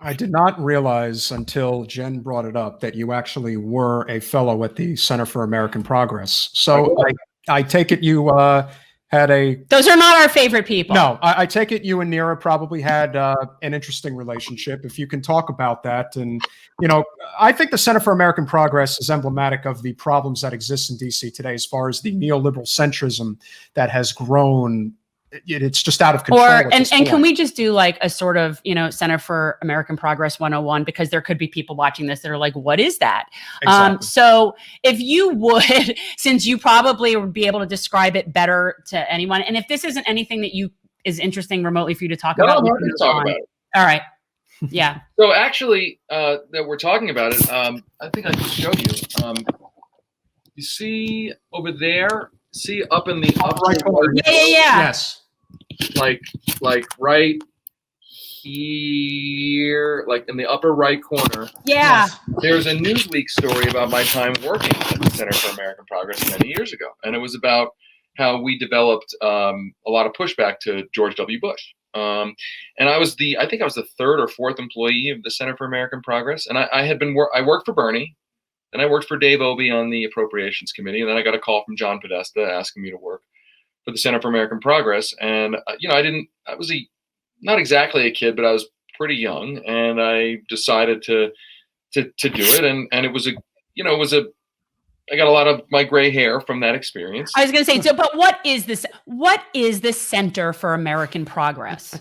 I did not realize until Jen brought it up that you actually were a fellow at the Center for American Progress. So I take it you had a. Those are not our favorite people. No, I take it you and Neera probably had an interesting relationship. If you can talk about that. And, I think the Center for American Progress is emblematic of the problems that exist in DC today as far as the neoliberal centrism that has grown. It's just out of control. And can we just do like a sort of, Center for American Progress 101, because there could be people watching this that are like, what is that? Exactly. So if you would, since you probably would be able to describe it better to anyone, and if this isn't anything that is interesting remotely for you to talk about. I'm happy to talk about it. All right. Yeah. So actually, that we're talking about it, I think I can show you. You see over there, up in the upper right corner. Yeah. Yes. Like right here, like in the upper right corner. Yeah. There's a Newsweek story about my time working at the Center for American Progress many years ago. And it was about how we developed a lot of pushback to George W. Bush. And I think I was the third or fourth employee of the Center for American Progress. And I worked for Bernie, and I worked for Dave Obey on the Appropriations Committee. And then I got a call from John Podesta asking me to work for the Center for American Progress. And, I was not exactly a kid, but I was pretty young, and I decided to do it. And it was I got a lot of my gray hair from that experience. I was going to say, but what is this? What is the Center for American Progress?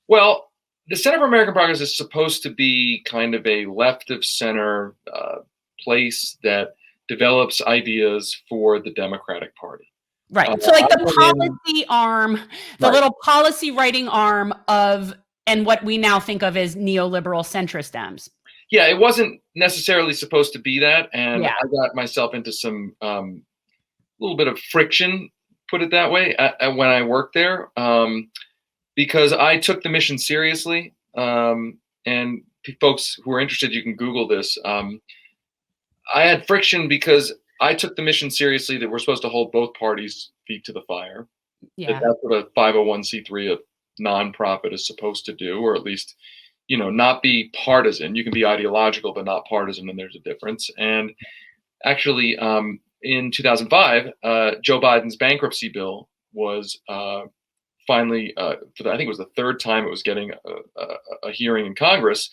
Well, the Center for American Progress is supposed to be kind of a left of center place that develops ideas for the Democratic Party. Right. So like the policy arm, the little policy writing arm of, and what we now think of as neoliberal centrist Dems. Yeah, it wasn't necessarily supposed to be that. And Yeah. I got myself into some little bit of friction, put it that way, when I worked there, because I took the mission seriously. And folks who are interested, you can Google this. I had friction because I took the mission seriously that we're supposed to hold both parties' feet to the fire. Yeah. That's what a 501c3, a nonprofit, is supposed to do, or at least, not be partisan. You can be ideological, but not partisan, and there's a difference. And actually, in 2005, Joe Biden's bankruptcy bill was finally, I think it was the third time it was getting a hearing in Congress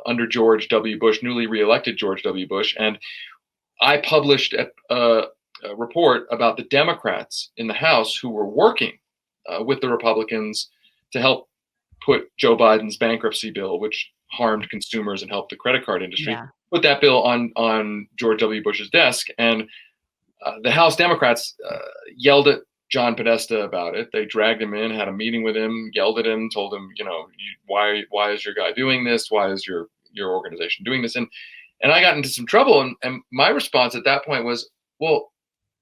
under George W. Bush, newly reelected George W. Bush. And I published a report about the Democrats in the House who were working with the Republicans to help put Joe Biden's bankruptcy bill, which harmed consumers and helped the credit card industry, put that bill on George W. Bush's desk. And the House Democrats yelled at John Podesta about it. They dragged him in, had a meeting with him, yelled at him, told him, why is your guy doing this? Why is your organization doing this? And I got into some trouble. And my response at that point was, well,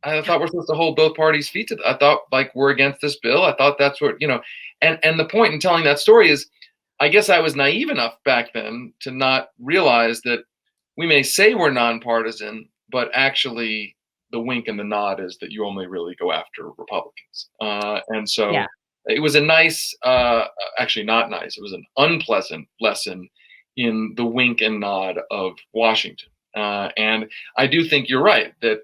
I thought we're supposed to hold both parties' feet to that. I thought, like, we're against this bill. I thought that's what, and the point in telling that story is, I guess I was naive enough back then to not realize that we may say we're nonpartisan, but actually the wink and the nod is that you only really go after Republicans. And so it was a nice, actually not nice, it was an unpleasant lesson in the wink and nod of Washington. And I do think you're right that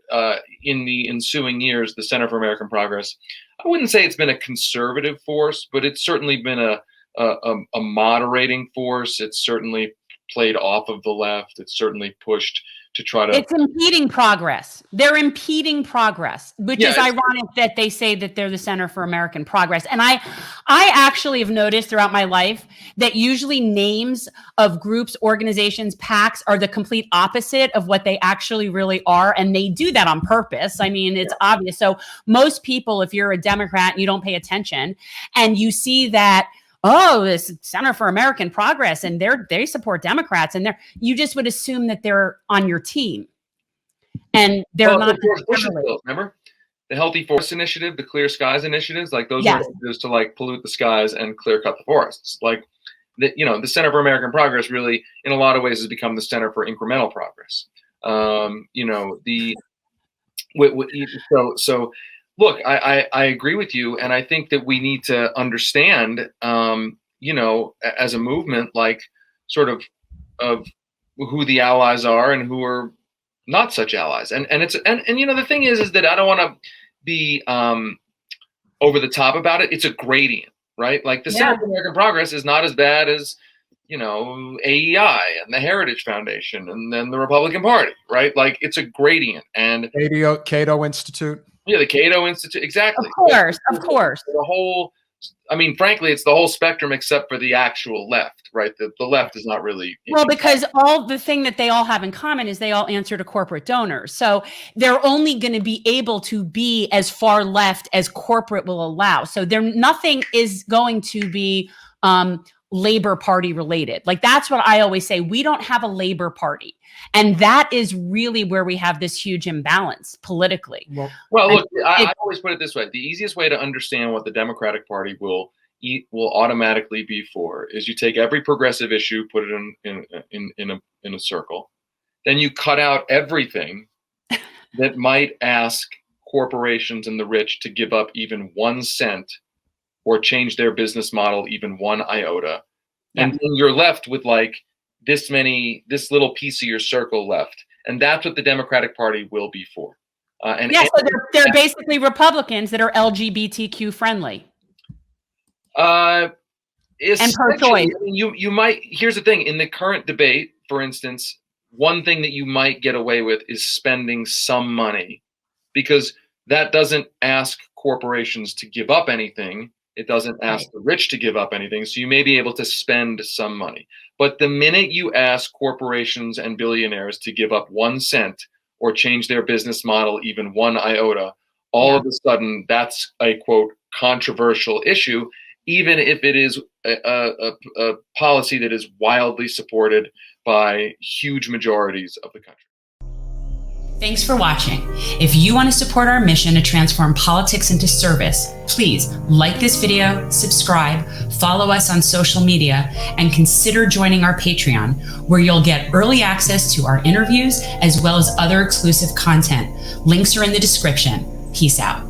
in the ensuing years, the Center for American Progress, I wouldn't say it's been a conservative force, but it's certainly been a moderating force. It's certainly played off of the left. It's certainly pushed to try to... It's impeding progress. They're impeding progress, which is ironic that they say that they're the Center for American Progress. And I actually have noticed throughout my life that usually names of groups, organizations, PACs are the complete opposite of what they actually really are. And they do that on purpose. I mean, it's obvious. So most people, if you're a Democrat and you don't pay attention and you see that, oh, this Center for American Progress, and they support Democrats, and you just would assume that they're on your team, and they're not. Remember the Healthy Forests Initiative, the Clear Skies initiatives, like those are initiatives to like pollute the skies and clear cut the forests. Like the Center for American Progress really, in a lot of ways, has become the Center for Incremental Progress. Look, I agree with you, and I think that we need to understand, as a movement, like sort of who the allies are and who are not such allies. And you know, the thing is that I don't want to be over the top about it. It's a gradient, right? Like the Center for American Progress is not as bad as, you know, AEI and the Heritage Foundation and then the Republican Party, right? Like it's a gradient. And Cato Institute. Yeah, the Cato Institute, exactly. Of course. The whole, I mean, frankly, it's the whole spectrum except for the actual left, right? The left is not really. Well, because all the thing that they all have in common is they all answer to corporate donors. So they're only going to be able to be as far left as corporate will allow. So nothing is going to be Labor Party related. Like that's what I always say. We don't have a Labor Party. And that is really where we have this huge imbalance politically. Well, look, I always put it this way. The easiest way to understand what the Democratic Party will automatically be for is you take every progressive issue, put it in a circle, then you cut out everything that might ask corporations and the rich to give up even 1 cent or change their business model even 1 iota. And then you're left with like this little piece of your circle left. And that's what the Democratic Party will be for. So they're basically Republicans that are LGBTQ friendly. And pro-choice. I mean, you might, here's the thing, in the current debate, for instance, one thing that you might get away with is spending some money, because that doesn't ask corporations to give up anything. It doesn't ask the rich to give up anything. So you may be able to spend some money. But the minute you ask corporations and billionaires to give up 1 cent or change their business model even 1 iota, all of a sudden that's a, quote, controversial issue, even if it is a policy that is wildly supported by huge majorities of the country. Thanks for watching. If you want to support our mission to transform politics into service, please like this video, subscribe, follow us on social media, and consider joining our Patreon, where you'll get early access to our interviews as well as other exclusive content. Links are in the description. Peace out.